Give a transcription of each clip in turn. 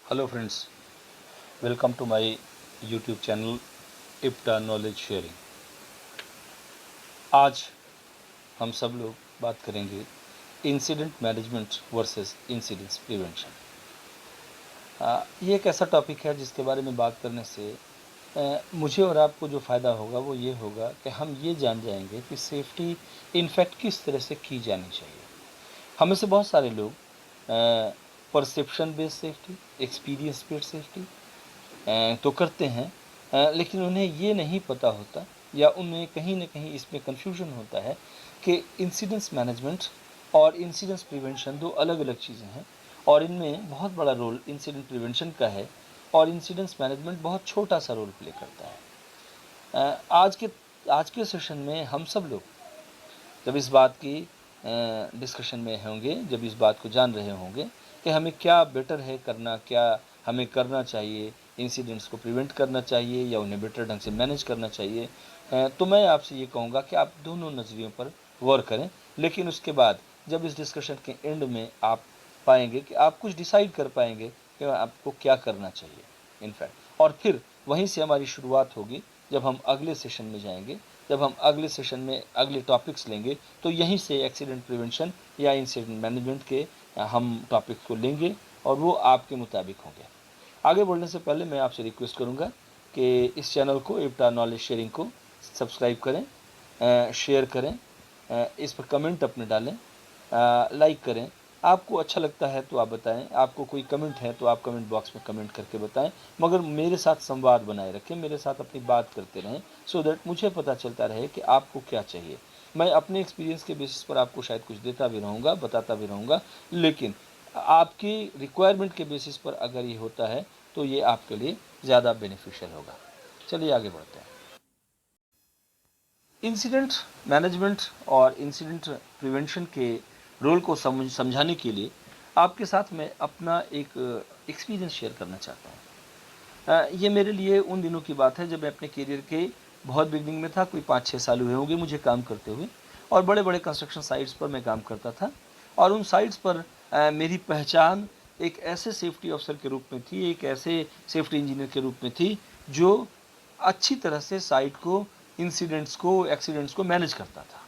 Hello friends, welcome to my YouTube channel IPTA knowledge sharing. आज हम सब लोग बात करेंगे incident management versus incidents prevention. ये एक ऐसा टॉपिक है जिसके बारे में बात करने से मुझे और आपको जो फ़ायदा होगा वो ये होगा कि हम ये जान जाएंगे कि सेफ्टी इनफैक्ट किस तरह से की जानी चाहिए। हम में से बहुत सारे लोग perception based safety, experience based safety तो करते हैं, लेकिन उन्हें ये नहीं पता होता या उन्हें कहीं न कहीं इसमें कन्फ्यूजन होता है कि इंसिडेंस मैनेजमेंट और इंसिडेंस प्रिवेंशन दो अलग-अलग चीज़ें हैं और इनमें बहुत बड़ा रोल इंसिडेंट प्रिवेंशन का है और इंसिडेंस मैनेजमेंट बहुत छोटा-सा रोल प्ले करता है। आज के सेशन में हम सब लोग जब इस बात की डिस्कशन में होंगे, जब इस बात को जान रहे होंगे कि हमें क्या बेटर है करना, क्या हमें करना चाहिए, इंसिडेंट्स को प्रिवेंट करना चाहिए या उन्हें बेटर ढंग से मैनेज करना चाहिए। तो मैं आपसे ये कहूँगा कि आप दोनों नज़रियों पर गौर करें, लेकिन उसके बाद जब इस डिस्कशन के एंड में आप पाएँगे कि आप कुछ डिसाइड कर पाएँगे कि आपको क्या करना चाहिए इनफैक्ट, और फिर वहीं से हमारी शुरुआत होगी जब हम अगले सेशन में जाएँगे। जब हम अगले सेशन में अगले टॉपिक्स लेंगे तो यहीं से एक्सीडेंट प्रिवेंशन या इंसिडेंट मैनेजमेंट के हम टॉपिक को लेंगे और वो आपके मुताबिक होंगे। आगे बढ़ने से पहले मैं आपसे रिक्वेस्ट करूँगा कि इस चैनल को इप्टा नॉलेज शेयरिंग को सब्सक्राइब करें, शेयर करें, इस पर कमेंट अपने डालें, लाइक करें। आपको अच्छा लगता है तो आप बताएं, आपको कोई कमेंट है तो आप कमेंट बॉक्स में कमेंट करके बताएं, मगर मेरे साथ संवाद बनाए रखें, मेरे साथ अपनी बात करते रहें, सो दैट मुझे पता चलता रहे कि आपको क्या चाहिए। मैं अपने एक्सपीरियंस के बेसिस पर आपको शायद कुछ देता भी रहूँगा, बताता भी रहूँगा, लेकिन आपकी रिक्वायरमेंट के बेसिस पर अगर ये होता है तो ये आपके लिए ज़्यादा बेनिफिशियल होगा। चलिए आगे बढ़ते हैं। इंसिडेंट मैनेजमेंट और इंसिडेंट प्रिवेंशन के रोल को समझाने के लिए आपके साथ मैं अपना एक एक्सपीरियंस शेयर करना चाहता हूँ। ये मेरे लिए उन दिनों की बात है जब मैं अपने करियर के बहुत बिगनिंग में था, कोई 5-6 साल हुए होंगे मुझे काम करते हुए, और बड़े-बड़े कंस्ट्रक्शन साइट्स पर मैं काम करता था और उन साइट्स पर मेरी पहचान एक ऐसे सेफ्टी अफ़सर के रूप में थी, एक ऐसे सेफ्टी इंजीनियर के रूप में थी, जो अच्छी तरह से साइट को, इंसिडेंट्स को, एक्सीडेंट्स को मैनेज करता था।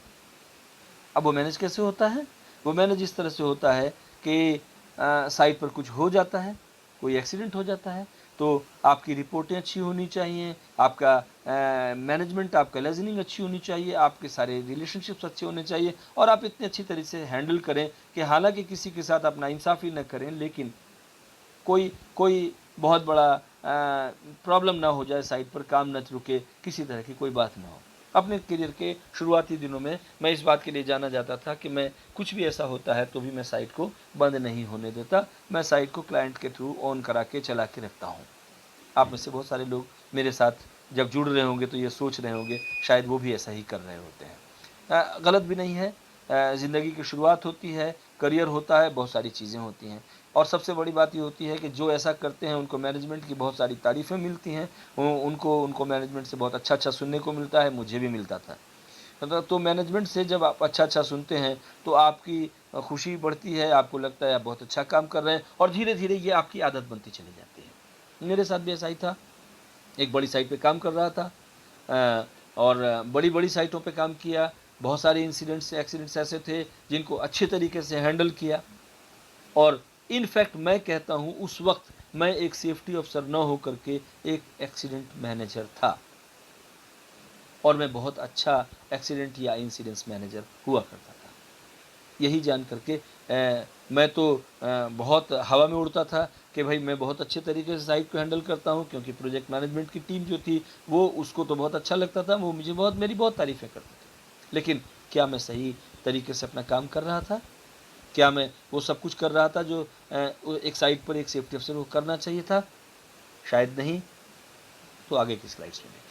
अब वो मैनेज कैसे होता है? वो मैनेज इस तरह से होता है कि साइट पर कुछ हो जाता है, कोई एक्सीडेंट हो जाता है, तो आपकी रिपोर्टें अच्छी होनी चाहिए, आपका मैनेजमेंट, आपका लाइज़निंग अच्छी होनी चाहिए, आपके सारे रिलेशनशिप्स अच्छे होने चाहिए और आप इतने अच्छी तरह से हैंडल करें कि हालाँकि किसी के साथ आप नाइंसाफ़ी ना करें, लेकिन कोई कोई बहुत बड़ा प्रॉब्लम ना हो जाए, साइट पर काम ना रुके, किसी तरह की कोई बात ना हो। अपने करियर के शुरुआती दिनों में मैं इस बात के लिए जाना जाता था कि मैं कुछ भी ऐसा होता है तो भी मैं साइट को बंद नहीं होने देता, मैं साइट को क्लाइंट के थ्रू ऑन करा के चला के रखता हूँ। आप में से बहुत सारे लोग मेरे साथ जब जुड़ रहे होंगे तो ये सोच रहे होंगे शायद वो भी ऐसा ही कर रहे होते हैं। गलत भी नहीं है। ज़िंदगी की शुरुआत होती है, करियर होता है, बहुत सारी चीज़ें होती हैं और सबसे बड़ी बात ये होती है कि जो ऐसा करते हैं उनको मैनेजमेंट की बहुत सारी तारीफ़ें मिलती हैं। उनको उनको मैनेजमेंट से बहुत अच्छा-अच्छा सुनने को मिलता है, मुझे भी मिलता था। तो मैनेजमेंट से जब आप अच्छा-अच्छा सुनते हैं तो आपकी खुशी बढ़ती है, आपको लगता है आप बहुत अच्छा काम कर रहे हैं और धीरे-धीरे ये आपकी आदत बनती चली जाती है। मेरे साथ भी ऐसा ही था। एक बड़ी साइट पे काम कर रहा था, और बड़ी-बड़ी साइटों पे काम किया। बहुत सारे इंसिडेंट्स, एक्सीडेंट्स ऐसे थे जिनको अच्छे तरीके से हैंडल किया और इन फैक्ट मैं कहता हूँ उस वक़्त मैं एक सेफ्टी ऑफ़िसर न होकर के एक एक्सीडेंट मैनेजर था और मैं बहुत अच्छा एक्सीडेंट या इंसिडेंट्स मैनेजर हुआ करता था। यही जान कर के मैं तो बहुत हवा में उड़ता था कि भाई मैं बहुत अच्छे तरीके से साइट को हैंडल करता हूँ, क्योंकि प्रोजेक्ट मैनेजमेंट की टीम जो थी वो उसको तो बहुत अच्छा लगता था, वो मुझे मेरी बहुत तारीफ़ें करते थे। लेकिन क्या मैं सही तरीके से अपना काम कर रहा था? क्या मैं वो सब कुछ कर रहा था जो वो एक साइट पर एक सेफ्टी अफ़सर को करना चाहिए था? शायद नहीं। तो आगे की स्लाइड्स में देखिए।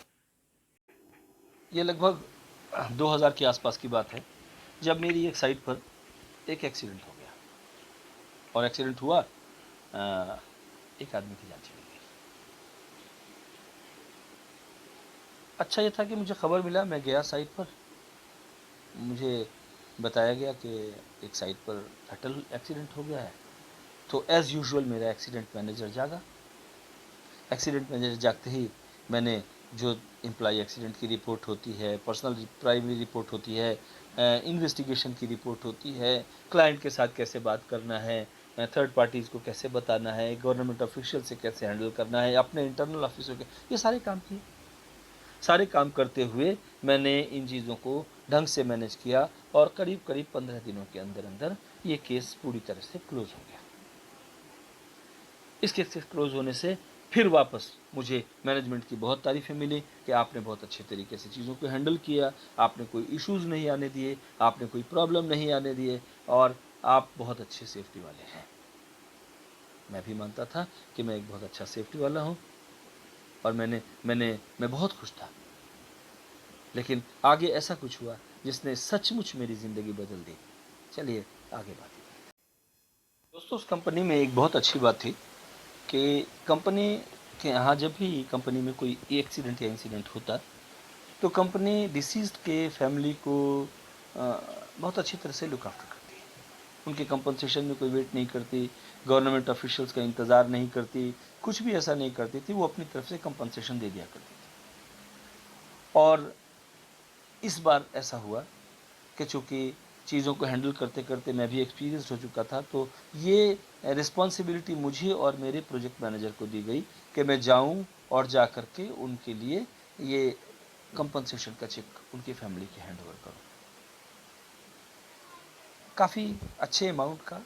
ये लगभग 2000 के आस-पास की बात है, जब मेरी एक साइट पर एक एक्सीडेंट हो गया और एक्सीडेंट हुआ, एक आदमी की जान चली गई। अच्छा ये था कि मुझे खबर मिला, मैं गया साइट पर, मुझे बताया गया कि एक साइट पर फैटल एक्सीडेंट हो गया है तो एज़ यूजुअल मेरा एक्सीडेंट मैनेजर जागा। एक्सीडेंट मैनेजर जागते ही मैंने जो एम्प्लॉयी एक्सीडेंट की रिपोर्ट होती है, पर्सनल प्राइमरी रिपोर्ट होती है, इन्वेस्टिगेशन की रिपोर्ट होती है, क्लाइंट के साथ कैसे बात करना है, थर्ड पार्टीज़ को कैसे बताना है, गवर्नमेंट ऑफिशियल से कैसे हैंडल करना है, अपने इंटरनल ऑफिसर के, ये सारे काम किए। सारे काम करते हुए मैंने इन चीज़ों को ढंग से मैनेज किया और करीब-करीब 15 दिनों के अंदर-अंदर ये केस पूरी तरह से क्लोज़ हो गया। इस केस के क्लोज़ होने से फिर वापस मुझे मैनेजमेंट की बहुत तारीफ़ें मिली कि आपने बहुत अच्छे तरीके से चीज़ों को हैंडल किया, आपने कोई इश्यूज़ नहीं आने दिए, आपने कोई प्रॉब्लम नहीं आने दिए और आप बहुत अच्छे सेफ्टी वाले हैं। मैं भी मानता था कि मैं एक बहुत अच्छा सेफ्टी वाला हूँ और मैं बहुत खुश था। लेकिन आगे ऐसा कुछ हुआ जिसने सचमुच मेरी ज़िंदगी बदल दी। चलिए आगे बात करते हैं। दोस्तों, उस कंपनी में एक बहुत अच्छी बात थी कि कंपनी के यहाँ जब भी कंपनी में कोई एक्सीडेंट या इंसिडेंट होता, तो कंपनी डिसीज़्ड के फैमिली को बहुत अच्छी तरह से लुक आफ्टर करती है। उनके कंपनसेशन में कोई वेट नहीं करती, गवर्नमेंट ऑफिशियल्स का इंतज़ार नहीं करती, कुछ भी ऐसा नहीं करती थी, वो अपनी तरफ से कंपनसेशन दे दिया करती थी। और इस बार ऐसा हुआ कि चूँकि चीज़ों को हैंडल करते-करते मैं भी एक्सपीरियंस्ड हो चुका था, तो ये रिस्पॉन्सिबिलिटी मुझे और मेरे प्रोजेक्ट मैनेजर को दी गई कि मैं जाऊँ और जा कर के उनके लिए ये कंपनसेशन का चेक उनकी फैमिली के हैंड ओवर करूँ। काफ़ी अच्छे अमाउंट का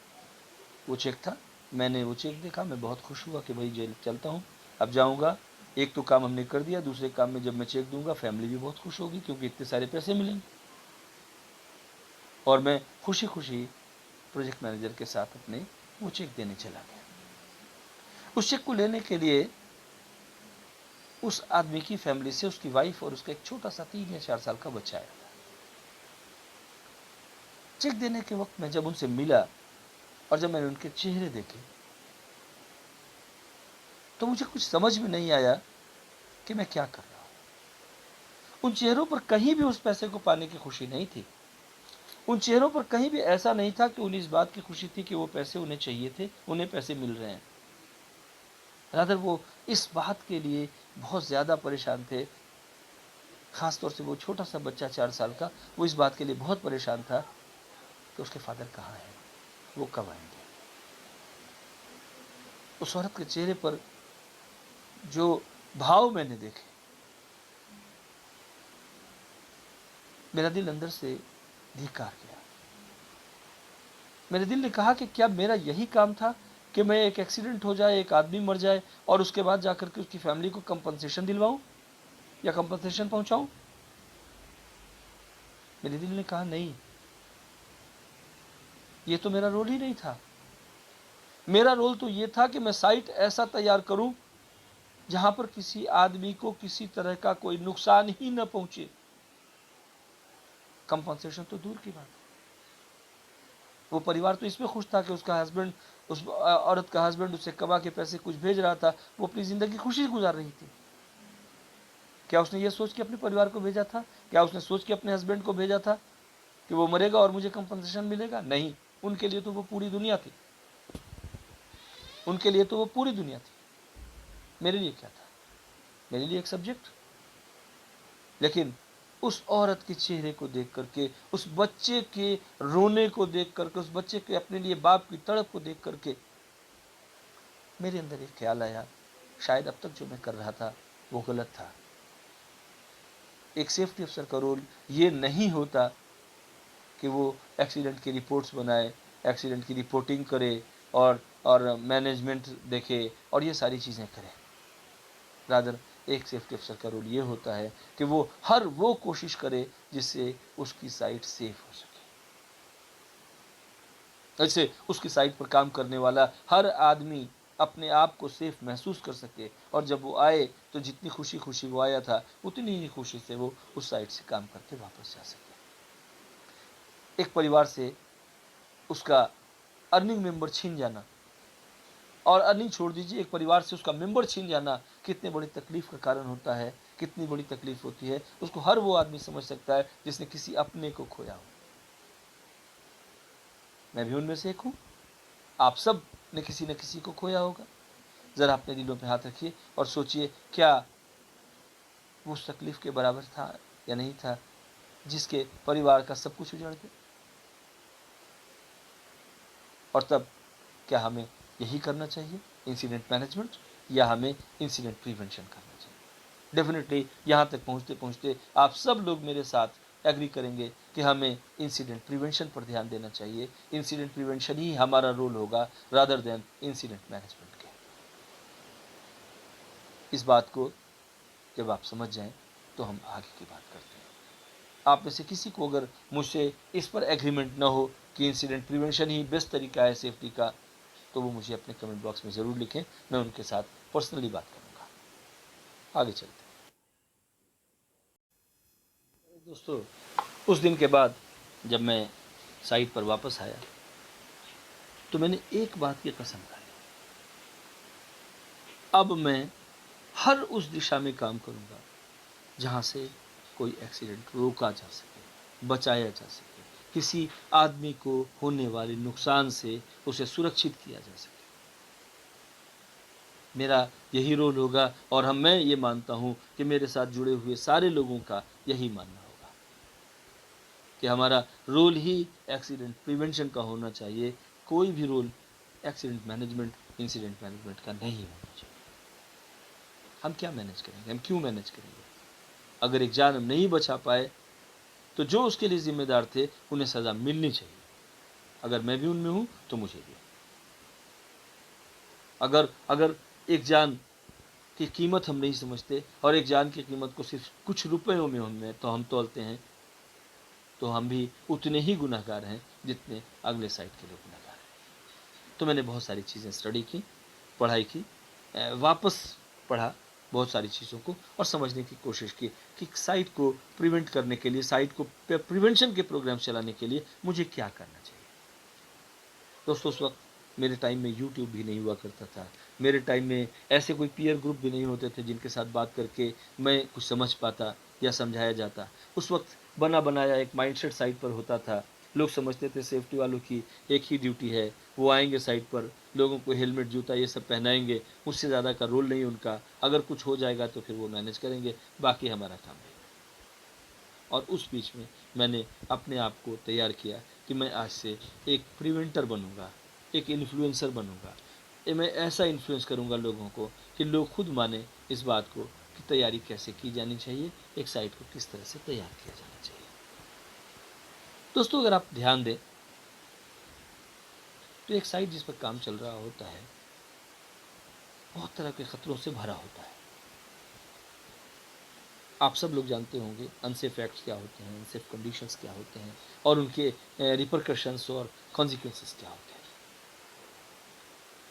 वो चेक था। मैंने वो चेक देखा, मैं बहुत खुश हुआ कि भई जेल चलता हूँ, अब जाऊँगा, एक तो काम हमने कर दिया, दूसरे काम में जब मैं चेक दूँगा फैमिली भी बहुत खुश होगी क्योंकि इतने सारे पैसे मिलेंगे। और मैं खुशी-खुशी प्रोजेक्ट मैनेजर के साथ अपने वो चेक देने चला गया। उस चेक को लेने के लिए उस आदमी की फैमिली से उसकी वाइफ और उसका एक छोटा-सा 3 या 4 साल का बच्चा आया था। चेक देने के वक़्त मैं जब उनसे मिला और जब मैंने उनके चेहरे देखे, तो मुझे कुछ समझ में नहीं आया कि मैं क्या कर रहा हूँ। उन चेहरों पर कहीं भी उस पैसे को पाने की खुशी नहीं थी। उन चेहरों पर कहीं भी ऐसा नहीं था कि उन्हें इस बात की खुशी थी कि वो पैसे उन्हें चाहिए थे, उन्हें पैसे मिल रहे हैं। रादर वो इस बात के लिए बहुत ज़्यादा परेशान थे, ख़ास तौर से वो छोटा-सा बच्चा 4 साल का, वो इस बात के लिए बहुत परेशान था कि उसके फ़ादर कहाँ हैं? वो कब आएँगे? उस औरत के चेहरे पर जो भाव मैंने देखे, मेरा दिल अंदर से धिक्कार गया। मेरे दिल ने कहा कि क्या मेरा यही काम था कि मैं एक एक्सीडेंट हो जाए, एक आदमी मर जाए और उसके बाद जाकर के उसकी फ़ैमिली को कंपनसेशन दिलवाऊँ या कंपनसेशन पहुँचाऊँ? मेरे दिल ने कहा नहीं, ये तो मेरा रोल ही नहीं था। मेरा रोल तो ये था कि मैं साइट ऐसा तैयार करूँ, जहाँ पर किसी आदमी को किसी तरह का कोई नुकसान ही न पहुँचे। कंपनसेशन तो दूर की बात है। वो परिवार तो इसमें खुश था कि उसका हस्बैंड उस औरत का हस्बैंड उसे कमा के पैसे कुछ भेज रहा था, वो अपनी ज़िंदगी खुशी से गुज़ार रही थी। क्या उसने ये सोच के अपने परिवार को भेजा था? क्या उसने सोच के अपने हस्बैंड को भेजा था कि वो मरेगा और मुझे कंपनसेशन मिलेगा? नहीं, उनके लिए तो वो पूरी दुनिया थी। उनके लिए तो वो पूरी दुनिया थी। मेरे लिए क्या था? मेरे लिए एक सब्जेक्ट। लेकिन उस औरत के चेहरे को देख कर के, उस बच्चे के रोने को देख कर के, उस बच्चे के अपने लिए बाप की तड़प को देख कर के मेरे अंदर एक ख़्याल आया, शायद अब तक जो मैं कर रहा था, वो गलत था। एक सेफ्टी अफ़सर का रोल ये नहीं होता कि वो एक्सीडेंट की रिपोर्ट्स बनाए, एक्सीडेंट की रिपोर्टिंग करे और मैनेजमेंट देखे और ये सारी चीज़ें करे। रादर एक सेफ्टी अफ़सर का रोल ये होता है कि वो हर वो कोशिश करे जिससे उसकी साइट सेफ हो सके। ऐसे उसकी साइट पर काम करने वाला हर आदमी अपने आप को सेफ महसूस कर सके और जब वो आए तो जितनी खुशी-खुशी वो आया था, उतनी ही खुशी से वो उस साइट से काम करके वापस जा सके। एक परिवार से उसका अर्निंग मेंबर छीन जाना और अर्निंग छोड़ दीजिए, एक परिवार से उसका मेंबर छीन जाना कितनी बड़ी तकलीफ़ का कारण होता है, कितनी बड़ी तकलीफ़ होती है, उसको हर वो आदमी समझ सकता है जिसने किसी अपने को खोया हो। मैं भी उनमें से एक हूँ। आप सब ने किसी न किसी को खोया होगा। ज़रा अपने दिलों पे हाथ रखिए और सोचिए, क्या वो उस तकलीफ़ के बराबर था या नहीं था, जिसके परिवार का सब कुछ उजड़ गया? और तब क्या हमें यही करना चाहिए, इंसिडेंट मैनेजमेंट, या हमें इंसिडेंट प्रिवेंशन करना चाहिए? डेफ़िनेटली यहाँ तक पहुँचते-पहुँचते आप सब लोग मेरे साथ एग्री करेंगे कि हमें इंसिडेंट प्रिवेंशन पर ध्यान देना चाहिए। इंसिडेंट प्रिवेंशन ही हमारा रोल होगा रादर देन इंसिडेंट मैनेजमेंट के। इस बात को जब आप समझ जाएँ तो हम आगे की बात करते हैं। आप में से किसी को अगर मुझसे इस पर एग्रीमेंट ना हो कि इंसिडेंट प्रिवेंशन ही बेस्ट तरीका है सेफ्टी का, तो वो मुझे अपने कमेंट बॉक्स में ज़रूर लिखें, मैं उनके साथ पर्सनली बात करूँगा। आगे चलते हैं। दोस्तों, उस दिन के बाद जब मैं साइट पर वापस आया, तो मैंने एक बात की कसम खाई, अब मैं हर उस दिशा में काम करूँगा जहाँ से कोई एक्सीडेंट रोका जा सके, बचाया जा सके, किसी आदमी को होने वाले नुकसान से उसे सुरक्षित किया जा सके। मेरा यही रोल होगा और मैं ये मानता हूँ कि मेरे साथ जुड़े हुए सारे लोगों का यही मानना होगा कि हमारा रोल ही एक्सीडेंट प्रिवेंशन का होना चाहिए। कोई भी role accident management, incident management का नहीं होना चाहिए। हम क्या मैनेज करेंगे? हम क्यों मैनेज करेंगे? अगर एक जान हम नहीं बचा पाए, तो जो उसके लिए ज़िम्मेदार थे, उन्हें सज़ा मिलनी चाहिए। अगर मैं भी उनमें हूँ, तो मुझे भी। अगर अगर एक जान की कीमत हम नहीं समझते और एक जान की कीमत को सिर्फ़ कुछ रुपयों में हम तौलते हैं, तो हम भी उतने ही गुनहगार हैं, जितने अगले साइड के लोग गुनहगार हैं। तो मैंने बहुत सारी चीज़ें स्टडी की, पढ़ाई की, वापस पढ़ा बहुत सारी चीज़ों को और समझने की कोशिश की कि साइट को प्रिवेंट करने के लिए, साइट को प्रिवेंशन के प्रोग्राम चलाने के लिए मुझे क्या करना चाहिए। दोस्तों, उस वक्त मेरे टाइम में यूट्यूब भी नहीं हुआ करता था। मेरे टाइम में ऐसे कोई पीयर ग्रुप भी नहीं होते थे जिनके साथ बात करके मैं कुछ समझ पाता या समझाया जाता। उस वक्त बना बनाया एक माइंडसेट साइट पर होता था। लोग समझते थे सेफ्टी वालों की एक ही ड्यूटी है, वो आएंगे साइट पर, लोगों को हेलमेट, जूता ये सब पहनाएंगे, उससे ज़्यादा का रोल नहीं उनका। अगर कुछ हो जाएगा तो फिर वो मैनेज करेंगे, बाकी हमारा काम है। और उस बीच में मैंने अपने आप को तैयार किया कि मैं आज से एक प्रिवेंटर बनूंगा, एक इन्फ्लुएंसर बनूंगा। मैं ऐसा इन्फ्लुएंस करूंगा लोगों को कि लोग खुद माने इस बात को कि तैयारी कैसे की जानी चाहिए, एक साइट को किस तरह से तैयार किया जाना चाहिए। दोस्तों, अगर आप ध्यान दें तो एक साइट जिस पर काम चल रहा होता है, बहुत तरह के खतरों से भरा होता है। आप सब लोग जानते होंगे अनसेफ एक्ट्स क्या होते हैं, अनसेफ कंडीशंस क्या होते हैं और उनके रिपरकशंस और कॉन्सिक्वेंसेस क्या होते हैं।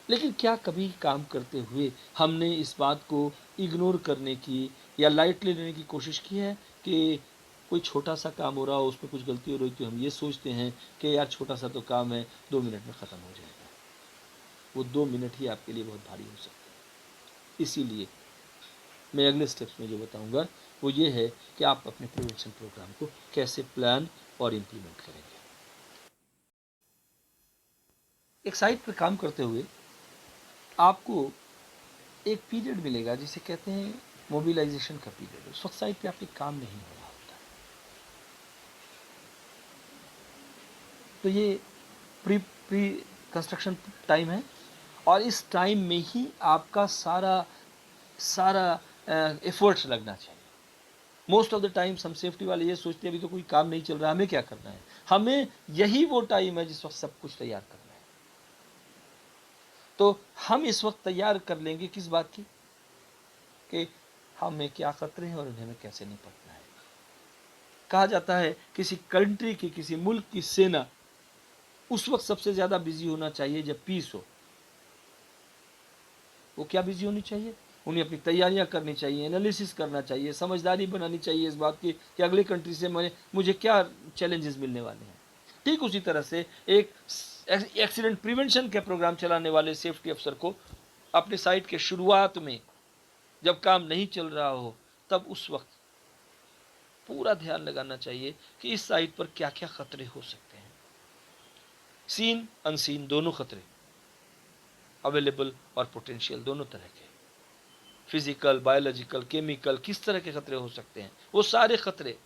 लेकिन क्या कभी काम करते हुए हमने इस बात को इग्नोर करने की या लाइटली लेने की कोशिश की है कि कोई छोटा सा काम हो रहा हो, उसमें कुछ गलती हो रही तो हम ये सोचते हैं कि यार छोटा सा तो काम है, 2 मिनट में ख़त्म हो जाएगा। वो 2 मिनट ही आपके लिए बहुत भारी हो सकते हैं। इसीलिए मैं अगले स्टेप्स में जो बताऊंगा वो ये है कि आप अपने प्रिवेंशन प्रोग्राम को कैसे प्लान और इम्प्लीमेंट करेंगे। एक साइट पर काम करते हुए आपको एक पीरियड मिलेगा जिसे कहते हैं मोबिलाइजेशन का पीरियड। उस वक्त साइट पे आपके काम नहीं हो रहा होता है, तो ये प्री प्री कंस्ट्रक्शन टाइम है और इस टाइम में ही आपका सारा सारा एफर्ट्स लगना चाहिए। मोस्ट ऑफ द टाइम्स हम सेफ्टी वाले ये सोचते हैं अभी तो कोई काम नहीं चल रहा, हमें क्या करना है। हमें यही वो टाइम है जिस वक्त सब कुछ तैयार करना है। तो हम इस वक्त तैयार कर लेंगे किस बात की कि हमें क्या खतरे हैं और उन्हें हमें कैसे निपटना है। कहा जाता है किसी कंट्री की, किसी मुल्क की सेना उस वक्त सबसे ज़्यादा बिजी होना चाहिए जब पीस हो। वो क्या बिजी होनी चाहिए? उन्हें अपनी तैयारियां करनी चाहिए, एनालिसिस करना चाहिए, समझदारी बनानी चाहिए इस बात की कि अगले कंट्री से मुझे क्या चैलेंजेस मिलने वाले हैं। ठीक उसी तरह से एक एक्सीडेंट प्रिवेंशन के प्रोग्राम चलाने वाले सेफ्टी अफसर को अपने साइट के शुरुआत में जब काम नहीं चल रहा हो, तब उस वक्त पूरा ध्यान लगाना चाहिए कि इस साइट पर क्या क्या खतरे हो सकते हैं। सीन अनसीन दोनों खतरे। अवेलेबल और पोटेंशियल दोनों तरह के, फिजिकल, बायोलॉजिकल, केमिकल, किस तरह के खतरे हो सकते हैं, वो सारे खतरे,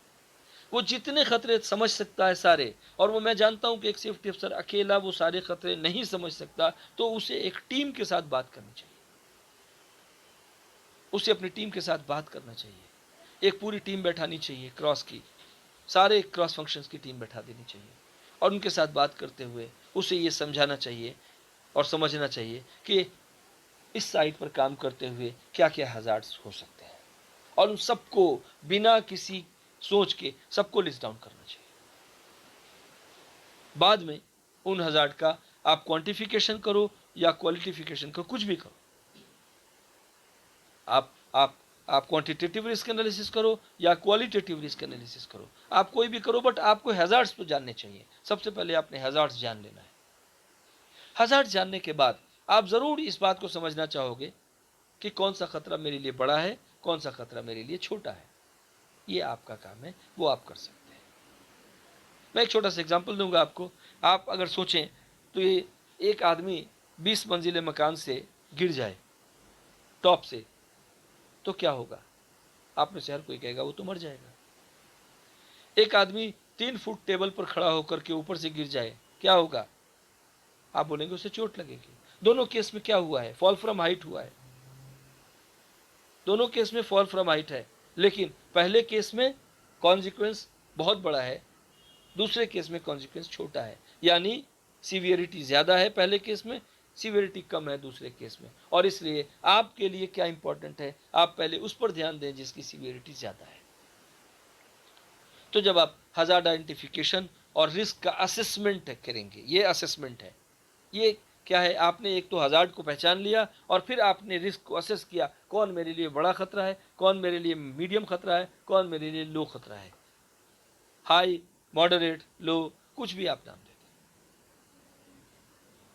वो जितने खतरे समझ सकता है सारे। और वो मैं जानता हूं कि एक सेफ्टी अफसर अकेला वो सारे खतरे नहीं समझ सकता, तो उसे एक टीम के साथ बात करनी चाहिए, उसे अपनी टीम के साथ बात करना चाहिए, एक पूरी टीम बैठानी चाहिए, क्रॉस की सारे क्रॉस फंक्शंस की टीम बैठा देनी चाहिए, और उनके साथ बात करते हुए उसे ये समझाना चाहिए और समझना चाहिए कि इस साइट पर काम करते हुए क्या क्या हजार्ड्स हो सकते हैं, और उन सबको बिना किसी सोच के सबको लिस्ट डाउन करना चाहिए। बाद में उन हजार्ड का आप क्वांटिफिकेशन करो या क्वालिटिफिकेशन करो, कुछ भी करो, आप आप आप क्वांटिटेटिव रिस्क एनालिसिस करो या क्वालिटेटिव रिस्क एनालिसिस करो, आप कोई भी करो, बट आपको हैजार्ड्स तो जानने चाहिए। सबसे पहले आपने हैजार्ड्स जान लेना है। हैजार्ड जानने के बाद आप जरूर इस बात को समझना चाहोगे कि कौन सा खतरा मेरे लिए बड़ा है, कौन सा खतरा मेरे लिए छोटा है। ये आपका काम है, वो आप कर सकते हैं। मैं एक छोटा सा एग्जांपल दूंगा आपको। आप अगर सोचें तो ये एक आदमी 20 मंजिले मकान से गिर जाए टॉप से, तो क्या होगा? आप में से हर कोई कहेगा वो तो मर जाएगा। एक आदमी 3 फुट टेबल पर खड़ा होकर के ऊपर से गिर जाए, क्या होगा? आप बोलेंगे उसे चोट लगेगी। दोनों केस में क्या हुआ है? फॉल फ्रॉम हाइट हुआ है। दोनों केस में फॉल फ्रॉम हाइट है, लेकिन पहले केस में कॉन्सिक्वेंस बहुत बड़ा है, दूसरे केस में कॉन्सिक्वेंस छोटा है। यानी सीवियरिटी ज्यादा है पहले केस में, सीवियरिटी कम है दूसरे केस में। और इसलिए आपके लिए क्या इंपॉर्टेंट है, आप पहले उस पर ध्यान दें जिसकी सीवियरिटी ज्यादा है। तो जब आप हजार्ड आइडेंटिफिकेशन और रिस्क का असेसमेंट करेंगे, ये असेसमेंट है, ये क्या है? आपने एक तो हजार्ड को पहचान लिया और फिर आपने रिस्क को असेस किया, कौन मेरे लिए बड़ा खतरा है, कौन मेरे लिए मीडियम खतरा है, कौन मेरे लिए लो खतरा है, हाई, मॉडरेट, लो, कुछ भी आप नाम देते।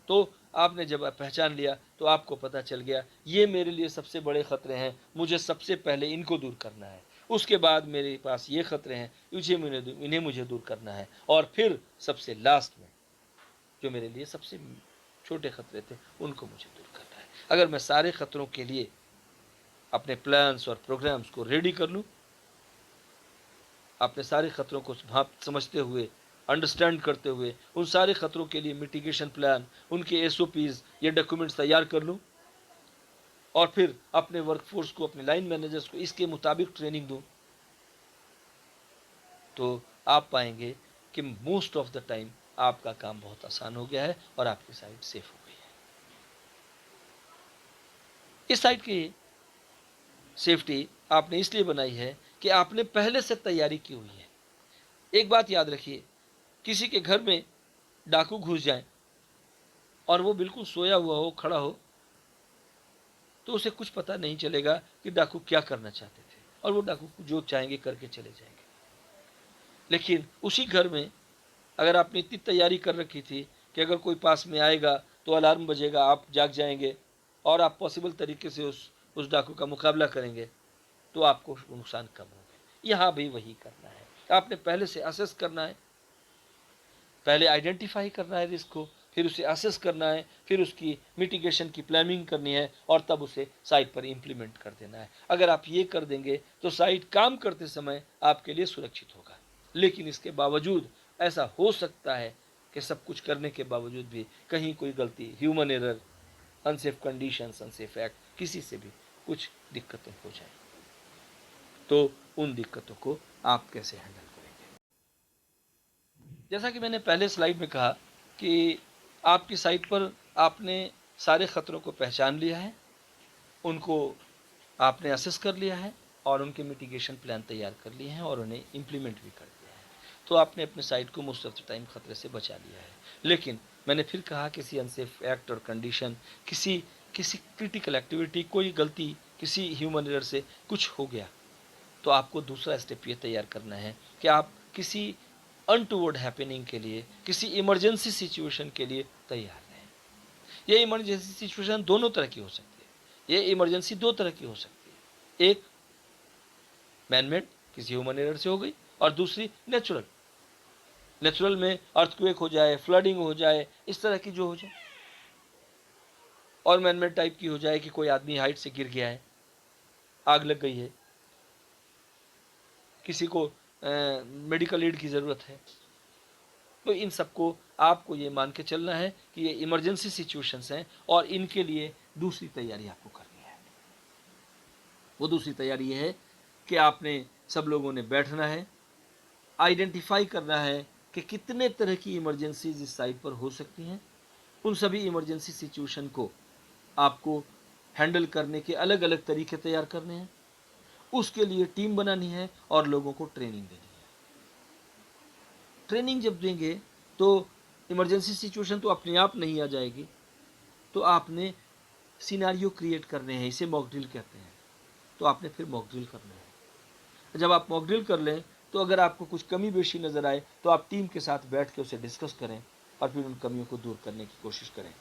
तो आपने जब पहचान लिया तो आपको पता चल गया ये मेरे लिए सबसे बड़े खतरे हैं, मुझे सबसे पहले इनको दूर करना है, उसके बाद मेरे पास ये खतरे हैं, इन्हें मुझे दूर करना है, और फिर सबसे लास्ट में जो मेरे लिए सबसे छोटे खतरे थे उनको मुझे दूर करना है। अगर मैं सारे खतरों के लिए अपने प्लान्स और प्रोग्राम्स को रेडी कर लूँ, अपने सारे खतरों को भाप समझते हुए, अंडरस्टैंड करते हुए, उन सारे खतरों के लिए मिटिगेशन प्लान, उनके एसओपीज या डॉक्यूमेंट्स तैयार कर लूँ, और फिर अपने वर्कफोर्स को, अपने लाइन मैनेजर्स को इसके मुताबिक ट्रेनिंग दूँ, तो आप पाएंगे कि मोस्ट ऑफ द टाइम आपका काम बहुत आसान हो गया है और आपकी साइट सेफ हो गई है। इस साइट की सेफ्टी आपने इसलिए बनाई है कि आपने पहले से तैयारी की हुई है। एक बात याद रखिए, किसी के घर में डाकू घुस जाए और वो बिल्कुल सोया हुआ हो, खड़ा हो, तो उसे कुछ पता नहीं चलेगा कि डाकू क्या करना चाहते थे, और वो डाकू जो चाहेंगे करके चले जाएंगे। लेकिन उसी घर में अगर आपने इतनी तैयारी कर रखी थी कि अगर कोई पास में आएगा तो अलार्म बजेगा, आप जाग जाएंगे और आप पॉसिबल तरीके से उस डाकू का मुकाबला करेंगे, तो आपको नुकसान कम होगा। यहाँ भी वही करना है, आपने पहले से असेस करना है, पहले आइडेंटिफाई करना है रिस्क को, फिर उसे असेस करना है, फिर उसकी मिटिगेशन की प्लानिंग करनी है, और तब उसे साइट पर इम्प्लीमेंट कर देना है। अगर आप ये कर देंगे तो साइट काम करते समय आपके लिए सुरक्षित होगा। लेकिन इसके बावजूद ऐसा हो सकता है कि सब कुछ करने के बावजूद भी कहीं कोई गलती, human error, unsafe conditions, unsafe act, किसी से भी कुछ दिक्कतें हो जाए, तो उन दिक्कतों को आप कैसे हैंडल करेंगे? जैसा कि मैंने पहले स्लाइड में कहा कि आपकी साइट पर आपने सारे खतरों को पहचान लिया है, उनको आपने असेस कर लिया है, और उनके मिटिगेशन प्लान तैयार कर लिए हैं और उन्हें इम्प्लीमेंट भी कर दिया है, तो आपने अपने साइट को मोस्ट ऑफ द टाइम खतरे से बचा लिया है। लेकिन मैंने फिर कहा, किसी अनसेफ एक्ट और कंडीशन, किसी किसी क्रिटिकल एक्टिविटी, कोई गलती, किसी ह्यूमन एरर से कुछ हो गया, तो आपको दूसरा स्टेप ये तैयार करना है कि आप किसी अनटूवर्ड हैपनिंग के लिए, किसी इमरजेंसी सिचुएशन के लिए तैयार रहें। ये इमरजेंसी सिचुएशन दोनों तरह की हो सकती है। ये इमरजेंसी दो तरह की हो सकती है, एक मैनमेड, किसी ह्यूमन एरर से हो गई, और दूसरी नेचुरल। नेचुरल में अर्थक्वेक हो जाए, फ्लडिंग हो जाए, इस तरह की जो हो जाए। और मैनमेड टाइप की हो जाए कि कोई आदमी हाइट से गिर गया है, आग लग गई है, किसी को मेडिकल एड की ज़रूरत है, तो इन सबको आपको ये मान के चलना है कि ये इमरजेंसी सिचुएशंस हैं और इनके लिए दूसरी तैयारी आपको करनी है। वो दूसरी तैयारी ये है कि आपने सब लोगों ने बैठना है, आइडेंटिफाई करना है कि कितने तरह की इमरजेंसीज इस साइट पर हो सकती हैं। उन सभी इमरजेंसी सिचुएशन को आपको हैंडल करने के अलग अलग तरीके तैयार करने हैं, उसके लिए टीम बनानी है और लोगों को ट्रेनिंग देनी है। ट्रेनिंग जब देंगे तो इमरजेंसी सिचुएशन तो अपने आप नहीं आ जाएगी, तो आपने सिनेरियो क्रिएट करने हैं, इसे मॉक ड्रिल कहते हैं। तो आपने फिर मॉक ड्रिल करना है। जब आप मॉक ड्रिल कर लें तो अगर आपको कुछ कमी बेशी नज़र आए तो आप टीम के साथ बैठ के उसे डिस्कस करें और फिर उन कमियों को दूर करने की कोशिश करें।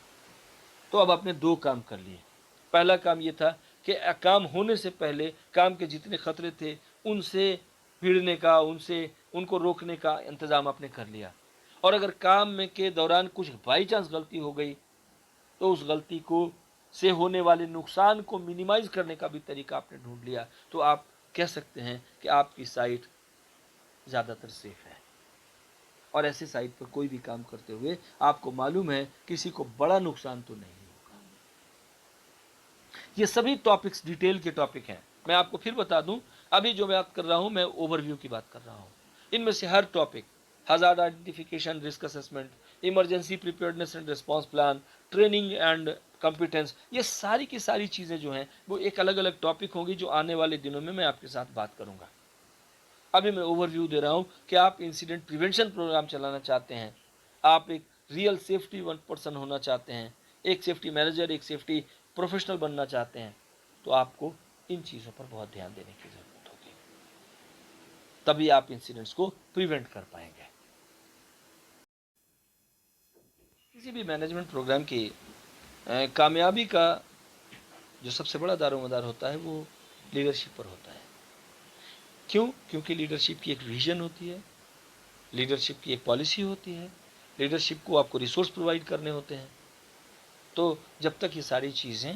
तो अब आपने दो काम कर लिए। पहला काम ये था कि काम होने से पहले काम के जितने खतरे थे उनसे भिड़ने का, उनको रोकने का इंतज़ाम आपने कर लिया। और अगर काम में के दौरान कुछ बाई चांस गलती हो गई तो उस गलती को से होने वाले नुकसान को मिनिमाइज करने का भी तरीका आपने ढूंढ लिया। तो आप कह सकते हैं कि आपकी साइट ज़्यादातर सेफ है। और ऐसे साइट पर कोई भी काम करते हुए आपको मालूम है किसी को बड़ा नुकसान तो नहीं होगा। ये सभी टॉपिक्स डिटेल के टॉपिक हैं। मैं आपको फिर बता दूं, अभी जो बात कर रहा हूं मैं ओवरव्यू की बात कर रहा हूं। इनमें से हर topic, hazard identification, risk assessment, emergency preparedness and response plan, training and competence, ये सारी की सारी चीज़ें जो हैं वो एक अलग अलग टॉपिक होंगी जो आने वाले दिनों में मैं आपके साथ बात करूंगा। अभी मैं ओवरव्यू दे रहा हूं कि आप इंसिडेंट प्रिवेंशन प्रोग्राम चलाना चाहते हैं, आप एक रियल सेफ्टी वन पर्सन होना चाहते हैं, एक सेफ्टी मैनेजर, एक सेफ्टी प्रोफेशनल बनना चाहते हैं, तो आपको इन चीज़ों पर बहुत ध्यान देने की ज़रूरत होगी। तभी आप इंसिडेंट्स को प्रिवेंट कर पाएंगे। किसी भी मैनेजमेंट प्रोग्राम की कामयाबी का जो सबसे बड़ा दारोमदार होता है वो लीडरशिप पर होता है। क्यों? क्योंकि लीडरशिप की एक विजन होती है, लीडरशिप की एक पॉलिसी होती है, लीडरशिप को आपको रिसोर्स प्रोवाइड करने होते हैं। तो जब तक ये सारी चीज़ें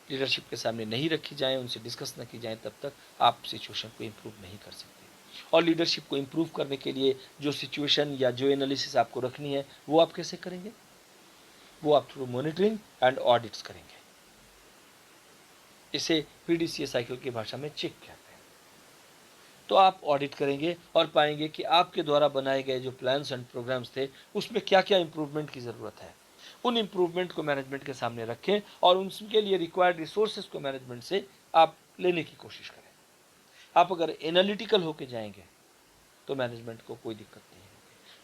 लीडरशिप के सामने नहीं रखी जाएं, उनसे डिस्कस न की जाएं, तब तक आप सिचुएशन को इम्प्रूव नहीं कर सकते। और लीडरशिप को इम्प्रूव करने के लिए जो सिचुएशन या जो एनालिसिस आपको रखनी है वो आप कैसे करेंगे? वो आप थ्रू मॉनिटरिंग एंड ऑडिट्स करेंगे। इसे पीडीसीए साइकिल की भाषा में चेक कहते हैं। तो आप ऑडिट करेंगे और पाएंगे कि आपके द्वारा बनाए गए जो प्लान्स एंड प्रोग्राम्स थे उसमें क्या क्या इंप्रूवमेंट की ज़रूरत है। उन इंप्रूवमेंट को मैनेजमेंट के सामने रखें और उनके लिए रिक्वायर्ड रिसोर्सेज को मैनेजमेंट से आप लेने की कोशिश करें। आप अगर एनालिटिकल होके जाएंगे तो मैनेजमेंट को कोई दिक्कत नहीं होगी।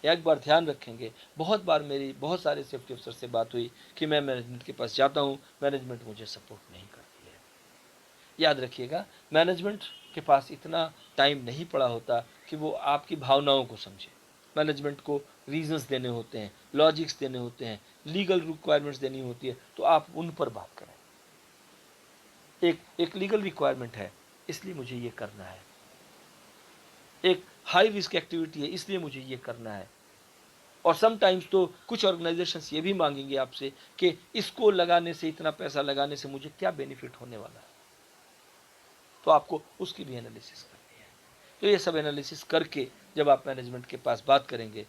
एक बार ध्यान रखेंगे, बहुत बार मेरी बहुत सारे सेफ्टी अफसर से बात हुई कि मैं मैनेजमेंट के पास जाता हूँ, मैनेजमेंट मुझे सपोर्ट नहीं करती है। याद रखिएगा, मैनेजमेंट के पास इतना टाइम नहीं पड़ा होता कि वो आपकी भावनाओं को समझे। मैनेजमेंट को रीजंस देने होते हैं, लॉजिक्स देने होते हैं, लीगल रिक्वायरमेंट्स देनी होती है, तो आप उन पर बात करें। एक लीगल रिक्वायरमेंट है इसलिए मुझे ये करना है, एक हाई रिस्क एक्टिविटी है इसलिए मुझे ये करना है। और समटाइम्स तो कुछ ऑर्गेनाइजेशंस ये भी मांगेंगे आपसे कि इसको लगाने से, इतना पैसा लगाने से मुझे क्या बेनिफिट होने वाला है, तो आपको उसकी भी एनालिसिस करनी है। तो ये सब एनालिसिस करके जब आप मैनेजमेंट के पास बात करेंगे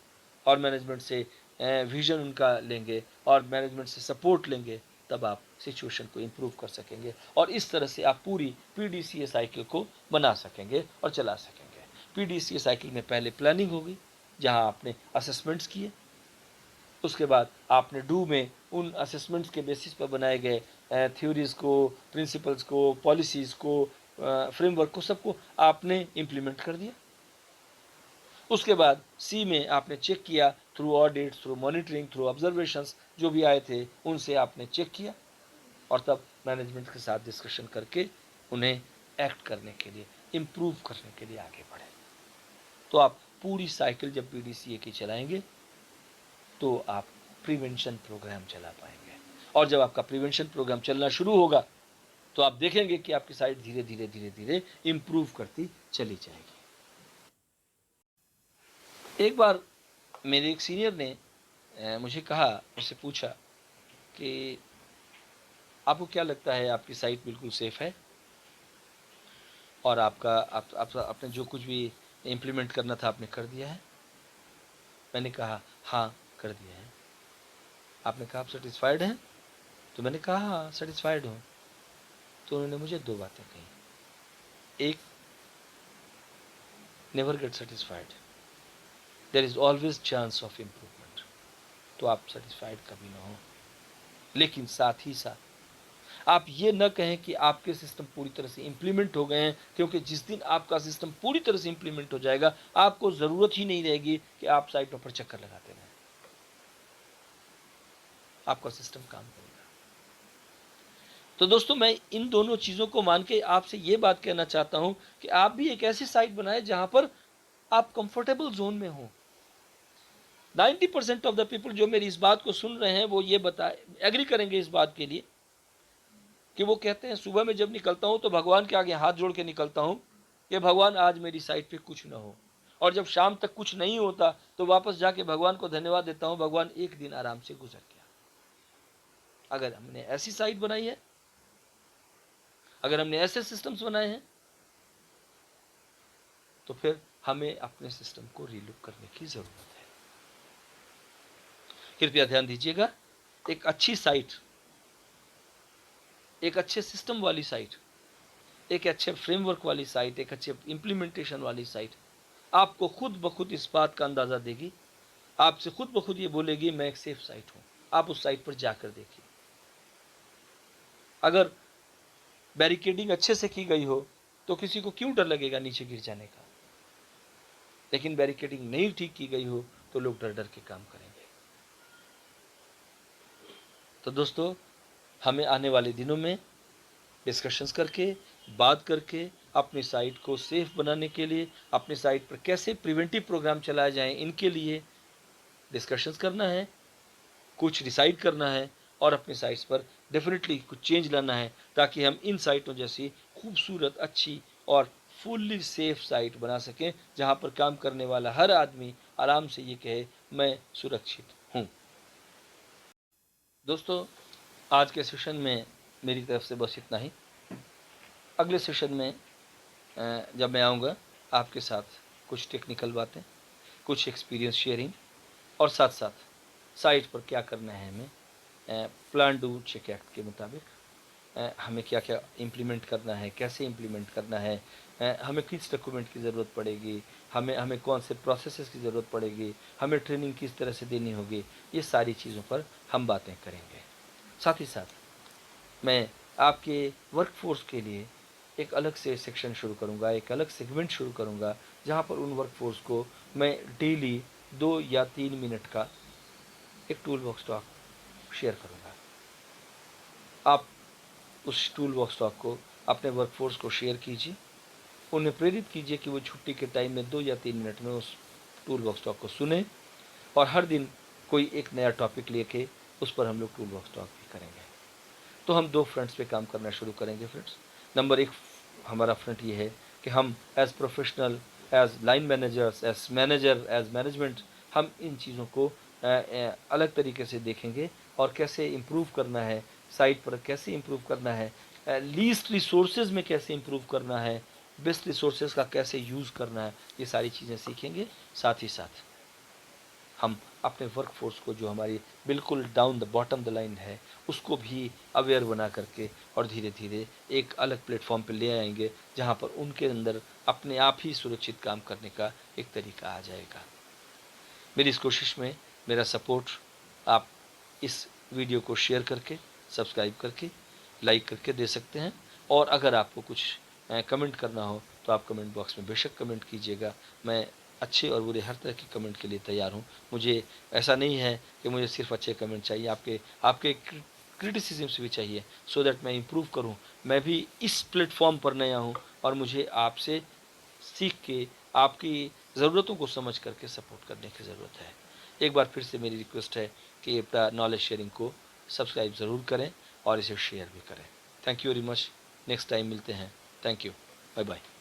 और मैनेजमेंट से विजन उनका लेंगे और मैनेजमेंट से सपोर्ट लेंगे, तब आप सिचुएशन को इम्प्रूव कर सकेंगे और इस तरह से आप पूरी पीडीसीए साइकिल को बना सकेंगे और चला सकेंगे। पीडीसीए साइकिल में पहले प्लानिंग होगी जहां आपने असेसमेंट्स किए, उसके बाद आपने डू में उन असेसमेंट्स के बेसिस पर बनाए गए थ्योरीज़ को, प्रिंसिपल्स को, पॉलिसीज़ को, फ्रेमवर्क को, सबको आपने इम्प्लीमेंट कर दिया। उसके बाद सी में आपने चेक किया through audit, through monitoring, through observations, जो भी आए थे उनसे आपने चेक किया और तब मैनेजमेंट के साथ डिस्कशन करके उन्हें एक्ट करने के लिए, इम्प्रूव करने के लिए आगे बढ़े। तो आप पूरी साइकिल जब पीडीसीए की चलाएंगे तो आप प्रिवेंशन प्रोग्राम चला पाएंगे। और जब आपका प्रिवेंशन प्रोग्राम चलना शुरू होगा तो आप देखेंगे कि आपकी साइट धीरे धीरे धीरे धीरे इम्प्रूव करती चली जाएगी। एक बार मेरे एक सीनियर ने मुझे कहा, मुझसे पूछा कि आपको क्या लगता है आपकी साइट बिल्कुल सेफ है और आपने जो कुछ भी इम्प्लीमेंट करना था आपने कर दिया है? मैंने कहा हाँ, कर दिया है। आपने कहा आप सेटिस्फाइड हैं? तो मैंने कहा हाँ, सेटिस्फाइड हूँ। तो उन्होंने मुझे 2 बातें कही। एक, never get satisfied, there is always chance of improvement. तो आप सेटिस्फाइड कभी ना हो, लेकिन साथ ही साथ आप ये न कहें कि आपके सिस्टम पूरी तरह से इम्प्लीमेंट हो गए हैं, क्योंकि जिस दिन आपका सिस्टम पूरी तरह से इम्प्लीमेंट हो जाएगा, आपको ज़रूरत ही नहीं रहेगी कि आप साइटों पर चक्कर लगाते रहें। आपका सिस्टम काम करेगा। तो दोस्तों, मैं इन दोनों चीज़ों को मान के आपसे ये बात कहना चाहता हूँ कि आप भी एक ऐसी साइट बनाएँ जहाँ पर आप कंफर्टेबल ज़ोन में हों। 90% ऑफ द पीपल जो मेरी इस बात को सुन रहे हैं, वो ये एग्री करेंगे इस बात के लिए कि वो कहते हैं सुबह में जब निकलता हूँ तो भगवान के आगे हाथ जोड़ के निकलता हूँ कि भगवान आज मेरी साइट पे कुछ ना हो, और जब शाम तक कुछ नहीं होता तो वापस जाके भगवान को धन्यवाद देता हूँ, भगवान एक दिन आराम से गुजर गया। अगर हमने ऐसी साइट बनाई है, अगर हमने ऐसे सिस्टम्स बनाए हैं, तो फिर हमें अपने सिस्टम को रीलुक करने की जरूरत है। कृपया ध्यान दीजिएगा, एक अच्छी साइट, एक अच्छे सिस्टम वाली साइट, एक अच्छे फ्रेमवर्क वाली साइट, एक अच्छे इंप्लीमेंटेशन वाली साइट आपको खुद ब खुद इस बात का अंदाज़ा देगी, आपसे खुद ब खुद ये बोलेगी मैं एक सेफ साइट हूँ। आप उस साइट पर जाकर देखिए। अगर बैरिकेडिंग अच्छे से की गई हो तो किसी को क्यों डर लगेगा नीचे गिर जाने का, लेकिन बैरिकेडिंग नहीं ठीक की गई हो तो लोग डर डर के काम करेंगे। तो दोस्तों, हमें आने वाले दिनों में डिस्कशंस करके, बात करके अपनी साइट को सेफ बनाने के लिए, अपनी साइट पर कैसे प्रिवेंटिव प्रोग्राम चलाए जाएं, इनके लिए डिस्कशंस करना है, कुछ डिसाइड करना है और अपनी साइट्स पर डेफिनेटली कुछ चेंज लाना है, ताकि हम इन साइटों जैसी खूबसूरत, अच्छी और फुल्ली सेफ साइट बना सकें, जहां पर काम करने वाला हर आदमी आराम से ये कहे मैं सुरक्षित हूँ। दोस्तों, आज के सेशन में मेरी तरफ से बस इतना ही। अगले सेशन में जब मैं आऊँगा आपके साथ कुछ टेक्निकल बातें, कुछ एक्सपीरियंस शेयरिंग और साथ साथ साइट पर क्या करना है हमें, प्लान डू चेक एक्ट के मुताबिक हमें क्या क्या इम्प्लीमेंट करना है, कैसे इम्प्लीमेंट करना है, हमें किस डॉक्यूमेंट की ज़रूरत पड़ेगी, हमें हमें कौन से प्रोसेसेस की ज़रूरत पड़ेगी, हमें ट्रेनिंग किस तरह से देनी होगी, ये सारी चीज़ों पर हम बातें करेंगे। साथ ही साथ मैं आपके वर्कफोर्स के लिए एक अलग से सेक्शन शुरू करूँगा, एक अलग सेगमेंट शुरू करूँगा, जहाँ पर उन वर्कफोर्स को मैं डेली 2 या 3 मिनट का एक टूल बॉक्स टॉक शेयर करूँगा। आप उस टूल बॉक्स टॉक को अपने वर्कफोर्स को शेयर कीजिए, उन्हें प्रेरित कीजिए कि वो छुट्टी के टाइम में 2 या 3 मिनट में उस टूल बॉक्स टॉक को सुने, और हर दिन कोई एक नया टॉपिक लेके उस पर हम लोग टूल बॉक्स टॉक भी करेंगे। तो हम 2 फ्रंट्स पे काम करना शुरू करेंगे फ्रेंड्स। नंबर 1 हमारा फ्रंट ये है कि हम as professional, as line managers, as manager, as management हम इन चीज़ों को अलग तरीके से देखेंगे और कैसे इम्प्रूव करना है, साइट पर कैसे इम्प्रूव करना है, लीस्ट रिसोर्सेज में कैसे इम्प्रूव करना है, बेस्ट रिसोर्सेज का कैसे यूज़ करना है, ये सारी चीज़ें सीखेंगे। साथ ही साथ हम अपने वर्कफोर्स को, जो हमारी बिल्कुल down the bottom the line है, उसको भी अवेयर बना करके और धीरे धीरे एक अलग प्लेटफॉर्म पे ले आएंगे, जहाँ पर उनके अंदर अपने आप ही सुरक्षित काम करने का एक तरीका आ जाएगा। मेरी इस कोशिश में मेरा सपोर्ट आप इस वीडियो को शेयर करके, सब्सक्राइब करके, लाइक करके दे सकते हैं, और अगर आपको कुछ कमेंट करना हो तो आप कमेंट बॉक्स में बेशक कमेंट कीजिएगा। मैं अच्छे और बुरे हर तरह के कमेंट के लिए तैयार हूँ। मुझे ऐसा नहीं है कि मुझे सिर्फ अच्छे कमेंट चाहिए, आपके आपके क्रिटिसिज्म्स भी चाहिए, सो दैट मैं इम्प्रूव करूँ। मैं भी इस प्लेटफॉर्म पर नया हूँ और मुझे आपसे सीख के, आपकी ज़रूरतों को समझ करके सपोर्ट करने की ज़रूरत है। एक बार फिर से मेरी रिक्वेस्ट है कि नॉलेज शेयरिंग को सब्सक्राइब ज़रूर करें और इसे शेयर भी करें। Thank you very much. Next time मिलते हैं। Thank you. Bye bye.